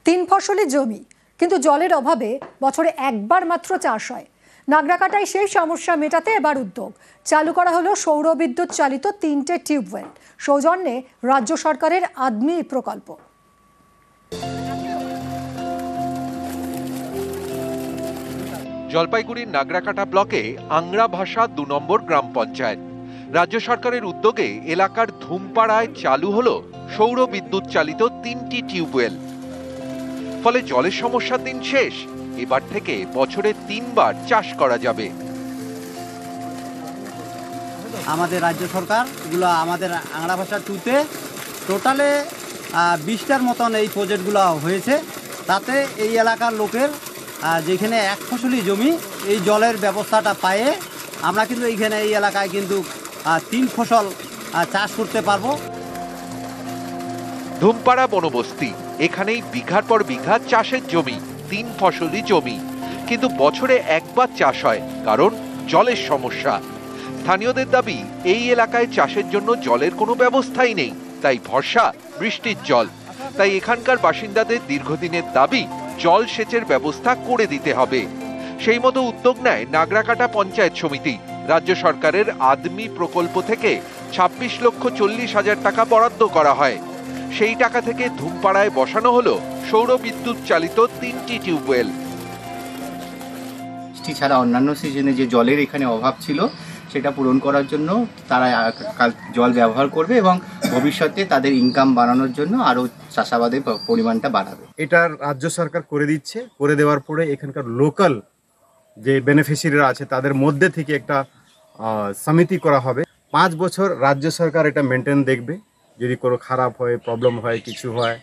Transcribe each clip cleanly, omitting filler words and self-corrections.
তিন ফসলি জমি, কিন্তু জলের অভাবে বছরে একবার মাত্র চাষ হয়। নাগরাকাটায় সেই সমস্যা মেটাতে এবার উদ্যোগ চালু করা হলো সৌরবিদ্যুৎ চালিত 3টে টিউবওয়েল, সৌজন্যে রাজ্য সরকারের আদমি প্রকল্প। জলপাইগুড়ির নাগরাকাটা ব্লকে আংরা ভাষা 2 নম্বর গ্রাম পঞ্চায়েত। রাজ্য সরকারের উদ্যোগে এলাকার ধুমপাড়ায় চালু হলো সৌর বিদ্যুৎ চালিত 3টি টিউবওয়েল। ফলে জলের সমস্যার দিন শেষ। এবার থেকে বছরে 3 বার চাষ করা যাবে। আমাদের রাজ্য সরকার এগুলো আমাদের আংরা ভাষা 2তে টোটালে 20টার মতন এই প্রজেক্টগুলো হয়েছে। তাতে এই এলাকার লোকের যেখানে এক ফসলি জমি এই জলের ব্যবস্থাটা পায়ে আমরা কিন্তু এইখানে এই এলাকায় কিন্তু 3 ফসল চাষ করতে পারবো। ধুমপাড়া বনবস্তি, এখানেই বিঘার পর বিঘা চাষের জমি, 3 ফসলি জমি, কিন্তু বছরে একবার চাষ হয় কারণ জলের সমস্যা। স্থানীয়দের দাবি এই এলাকায় চাষের জন্য জলের কোনো ব্যবস্থাই নেই, তাই ভরসা বৃষ্টির জল। তাই এখানকার বাসিন্দাদের দীর্ঘদিনের দাবি জল সেচের ব্যবস্থা করে দিতে হবে। সেই মতো উদ্যোগ নেয় নাগরাকাটা পঞ্চায়েত সমিতি। রাজ্য সরকারের আদমি প্রকল্প থেকে 26,40,000 টাকা বরাদ্দ করা হয়। সেই টাকা থেকে ধুমপাড়ায় বসানো হলো সৌর বিদ্যুৎ চালিত 3টি টিউবওয়েল। বৃষ্টি ছাড়া অন্যান্য সিজনে যে জলের এখানে অভাব ছিল সেটা পূরণ করার জন্য তারা জল ব্যবহার করবে এবং ভবিষ্যতে তাদের ইনকাম বাড়ানোর জন্য আরও চাষাবাদের পরিমাণটা বাড়াবে। এটা রাজ্য সরকার করে দিচ্ছে। করে দেওয়ার পরে এখানকার লোকাল যে বেনিফিশিয়ারিরা আছে তাদের মধ্যে থেকে একটা সমিতি করা হবে। 5 বছর রাজ্য সরকার এটা মেনটেন দেখবে। যদি কোনো খারাপ হয়, প্রবলেম হয়, কিছু হয়,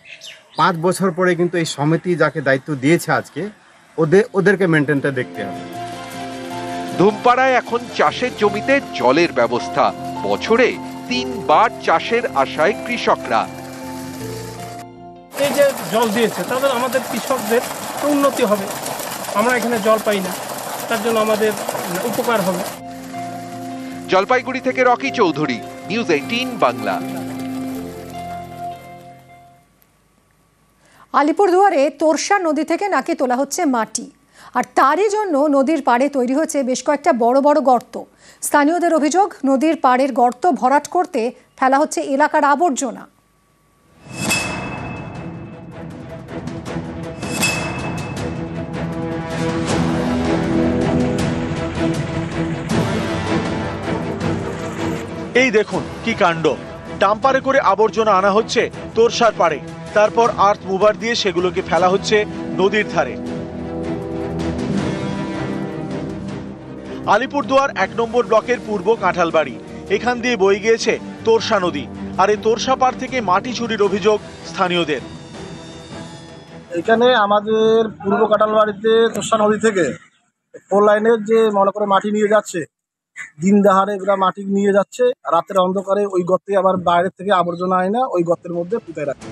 5 বছর পরে কিন্তু এই সমিতি যাকে দায়িত্ব দিয়েছে আজকে ওদেরকে মেনটেনটা দেখতে হবে। ধুমপাড়ায় এখন চাষের জমিতে জলের ব্যবস্থা, বছরে 3 বার চাষের আশায় কৃষকরা। এই যে জল দিয়েছে তাদের আমাদের কৃষকদের উন্নতি হবে। আমরা এখানে জল পাই না, তার জন্য আমাদের উপকার হবে। জলপাইগুড়ি থেকে রকি চৌধুরী, নিউজ 18 বাংলা। আলিপুরদুয়ারে তোরসা নদী থেকে নাকি তোলা হচ্ছে মাটি, আর তারই জন্য নদীর পাড়ে তৈরি হয়েছে বেশ কয়েকটা বড় বড় গর্ত। স্থানীয়দের অভিযোগ, নদীর পাড়ের গর্ত ভরাট করতে ফেলা হচ্ছে এলাকার আবর্জনা। এই দেখুন কি কাণ্ড! ডাম্পারে করে আবর্জনা আনা হচ্ছে তোরসার পাড়ে, তারপর আর্থ মুভার দিয়ে সেগুলোকে ফেলা হচ্ছে নদীর ধারে। আলিপুরদুয়ার 1 নম্বর ব্লকের পূর্ব কাঁঠালবাড়ি, এখান দিয়ে বয়ে গিয়েছে তোরসা নদী, আর এই তোরসা পাড় থেকে মাটি চুরির অভিযোগ স্থানীয়দের। এখানে আমাদের পূর্ব কাঁঠালবাড়িতে তোরসা নদী থেকে 4 লাইনের যে মনে করে মাটি নিয়ে যাচ্ছে, দিন দাহারে এগুলা মাটি নিয়ে যাচ্ছে, রাতের অন্ধকারে ওই গর্তে আবার বাইরে থেকে আবর্জনা আয় না, ওই গর্তের মধ্যে পুঁতে রাখে।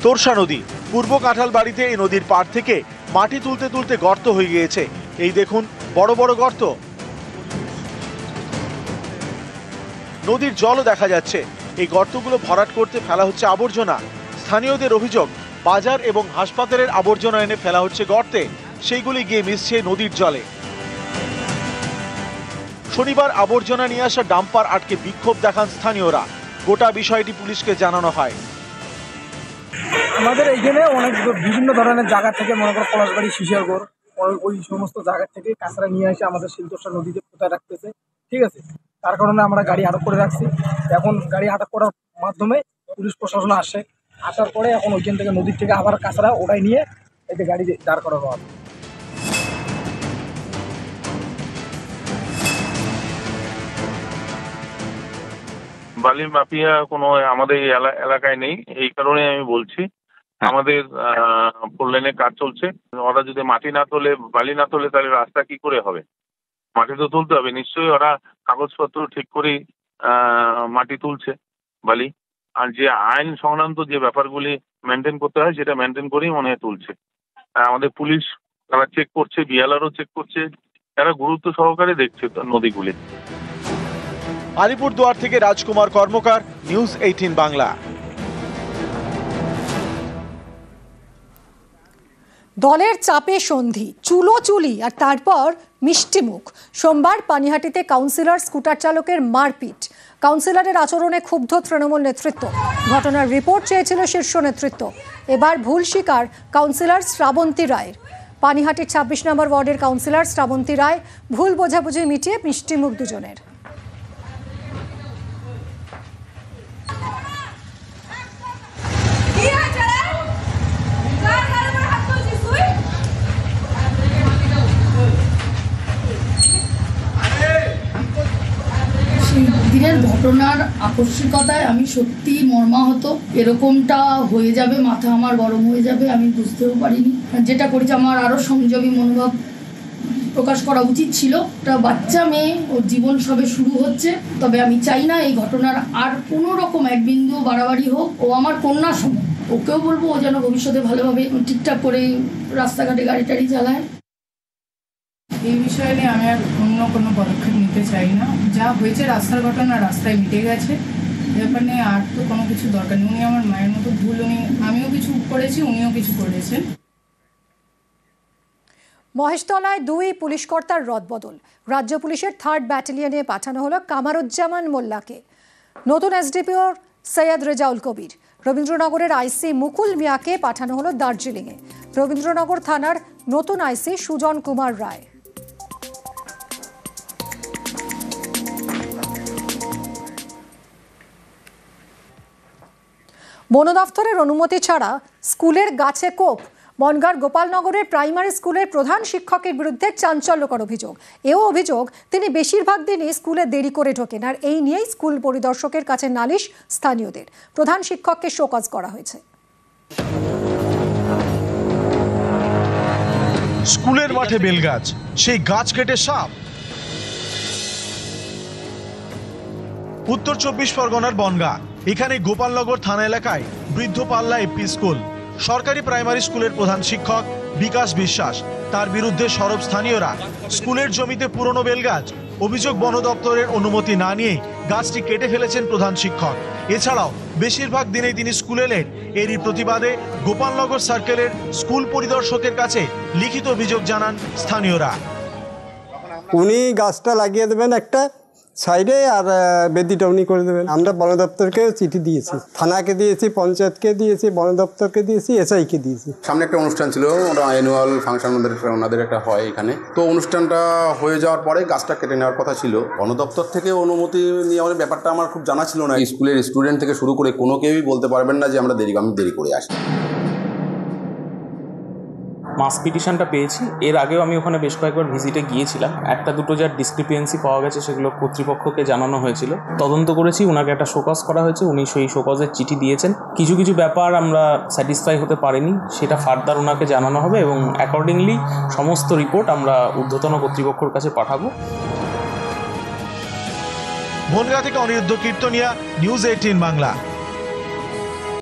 তোরসা নদী পূর্ব কাঁঠালবাড়িতে এই নদীর পাড় থেকে মাটি তুলতে তুলতে গর্ত হয়ে গিয়েছে। এই দেখুন বড় বড় গর্ত। নদীর জলও দেখা যাচ্ছে। এই গর্তগুলো ভরাট করতে ফেলা হচ্ছে আবর্জনা। স্থানীয়দের অভিযোগ, বাজার এবং হাসপাতালের আবর্জনা এনে ফেলা হচ্ছে গর্তে, সেইগুলি গিয়ে মিশছে নদীর জলে। শনিবার আবর্জনা নিয়ে আসা ডাম্পার আটকে বিক্ষোভ দেখান স্থানীয়রা। গোটা বিষয়টি পুলিশকে জানানো হয়। আমাদের এইখানে অনেক বিভিন্ন ধরনের জায়গা থেকে মনে করো পলাশবাড়ি, শিশিয়াগড়, ওই সমস্ত জায়গা থেকে কাঁচরা নিয়ে এসে আমাদের শিলতোষা নদীতে পোতা রাখতেছে। ঠিক আছে, তার কারণে আমরা গাড়ি আটক করে রাখছি। এখন গাড়ি আটক করার মাধ্যমে পুলিশ প্রশাসন আসার পরে এখন ওইখান থেকে নদীর থেকে আবার কাঁচরা ওটাই নিয়ে এতে গাড়ি দাঁড় করানো হবে। বালির মাফিয়া কোনো আমাদের এলাকায় নেই, এই কারণে আমি বলছি। আমাদের 4 লাইনে কাজ চলছে। ওরা যদি মাটি না তোলে, বালি না তোলে, তাহলে রাস্তা কি করে হবে? মাটি তো তুলতে হবে নিশ্চয়ই। ওরা কাগজপত্র ঠিক করেই মাটি তুলছে, বালি। আর যে আইন সংক্রান্ত যে ব্যাপারগুলি মেনটেন করতে হয় সেটা মেনটেন করেই মনে হয় তুলছে। আমাদের পুলিশ তারা চেক করছে, বিএলআরও চেক করছে, তারা গুরুত্ব সহকারে দেখছে নদীগুলি। আলিপুরদুয়ার থেকে রাজকুমার কর্মকার, নিউজ 18 বাংলা। দলের চাপে সন্ধি, চুলোচুলি আর তারপর মিষ্টিমুখ। সোমবার পানিহাটিতে কাউন্সিলর স্কুটার চালকের মারপিট। কাউন্সিলরের আচরণে ক্ষুব্ধ তৃণমূল নেতৃত্ব। ঘটনার রিপোর্ট চেয়েছিল শীর্ষ নেতৃত্ব। এবার ভুল স্বীকার কাউন্সিলর শ্রাবন্তী রায়ের। পানিহাটির 26 নম্বর ওয়ার্ডের কাউন্সিলর শ্রাবন্তী রায় ভুল বোঝাবুঝি মিটিয়ে মিষ্টিমুখ দুজনের। দিনের ঘটনার আকস্মিকতায় আমি সত্যি মর্মাহত। এরকমটা হয়ে যাবে, মাথা আমার গরম হয়ে যাবে, আমি বুঝতেও পারিনি। যেটা করেছে আমার আরও সংযমী মনোভাব প্রকাশ করা উচিত ছিল। একটা বাচ্চা মেয়ে, ওর জীবন সবে শুরু হচ্ছে। তবে আমি চাই না এই ঘটনার আর কোনো রকম এক বিন্দু বাড়াবাড়ি হোক। ও আমার কন্যা সম, ওকেও বলবো ও যেন ভবিষ্যতে ভালোভাবে ঠিকঠাক করে রাস্তাঘাটে গাড়ি টাড়ি চালায়। এই বিষয়ে নিয়ে আমি আর অন্য কোনো পদক্ষেপ নিতে চাই না। যা হয়েছে রাস্তার ঘটনা রাস্তায় মিটে গেছে, ব্যাপার নিয়ে আর তো কোনো কিছু দরকার নেই। উনি আমার মায়ের মতো ভুল, আমিও কিছু করেছি, উনিও কিছু করেছেন। মহেশতলায় 2 পুলিশ কর্তার রদবদল। রাজ্য পুলিশের 3rd ব্যাটালিয়নে পাঠানো হলো কামারুজ্জামান মোল্লাকে। নতুন এসডিপিও সৈয়দ রেজাউল কবির। রবীন্দ্রনগরের আইসি মুকুল মিয়াকে পাঠানো হলো দার্জিলিংয়ে। রবীন্দ্রনগর থানার নতুন আইসি সুজন কুমার রায়। বন দফতরের অনুমতি ছাড়া স্কুলের গাছে কোপ। বনগাঁর গোপালনগরের প্রাইমারি স্কুলের প্রধান শিক্ষকের বিরুদ্ধে চাঞ্চল্যকর অভিযোগ। এও অভিযোগ তিনি বেশিরভাগ দিনই স্কুলে দেরি করে ঢোকেন, আর এই নিয়েই স্কুল পরিদর্শকের কাছে নালিশ স্থানীয়দের। প্রধান শিক্ষককে শোকজ করা হয়েছে। স্কুলের মাঠে বেলগাছ, সেই গাছ কেটে সাপ। উত্তর 24 পরগনার বনগাঁ, এখানে গোপালনগর থানা এলাকায় বৃদ্ধ পাল্লা এপি স্কুল। সরকারি প্রাইমারি স্কুলের প্রধান শিক্ষক বিকাশ বিশ্বাস, তার বিরুদ্ধে সরব স্থানীয়রা। স্কুলের জমিতে পুরনো বেলগাছ। অভিযোগ বন দপ্তরের অনুমতি না নিয়েই গাছটি কেটে ফেলেছেন প্রধান শিক্ষক। এছাড়াও বেশিরভাগ দিনেই তিনি স্কুলে লেট। এরই প্রতিবাদে গোপালনগর সার্কেলের স্কুল পরিদর্শকের কাছে লিখিত অভিযোগ জানান স্থানীয়রা। উনি গাছটা লাগিয়ে দেবেন একটা সাইডে, আর বেদিটা উনি করে দেবেন। আমরা বন দপ্তরকে চিঠি দিয়েছি, থানাকে দিয়েছি, পঞ্চায়েতকে দিয়েছি, বন দপ্তরকে দিয়েছি, এসআইকে দিয়েছি। সামনে একটা অনুষ্ঠান ছিল, ওটা অ্যানুয়াল ফাংশন ওনাদের একটা হয় এখানে। তো অনুষ্ঠানটা হয়ে যাওয়ার পরে গাছটা কেটে নেওয়ার কথা ছিল। বন দপ্তর থেকে অনুমতি নেওয়ার ব্যাপারটা আমার খুব জানা ছিল না। স্কুলের স্টুডেন্ট থেকে শুরু করে কোনো কেউই বলতে পারবেন না যে আমি দেরি করে আসি। মাস পিটিশনটা পেয়েছি। এর আগেও আমি ওখানে বেশ কয়েকবার ভিজিটে গিয়েছিলাম। একটা দুটো যার ডিসক্রিপিয়েন্সি পাওয়া গেছে সেগুলো কর্তৃপক্ষকে জানানো হয়েছিল, তদন্ত করেছি, ওনাকে একটা শোকজ করা হয়েছে, উনি সেই শোকজের চিঠি দিয়েছেন। কিছু কিছু ব্যাপার আমরা স্যাটিসফাই হতে পারিনি, সেটা ফার্দার ওনাকে জানানো হবে এবং অ্যাকর্ডিংলি সমস্ত রিপোর্ট আমরা ঊর্ধ্বতন কর্তৃপক্ষের কাছে পাঠাবো। বনগাঁ থেকে অনিরুদ্ধ কীর্তনিয়া, নিউজ 18 বাংলা।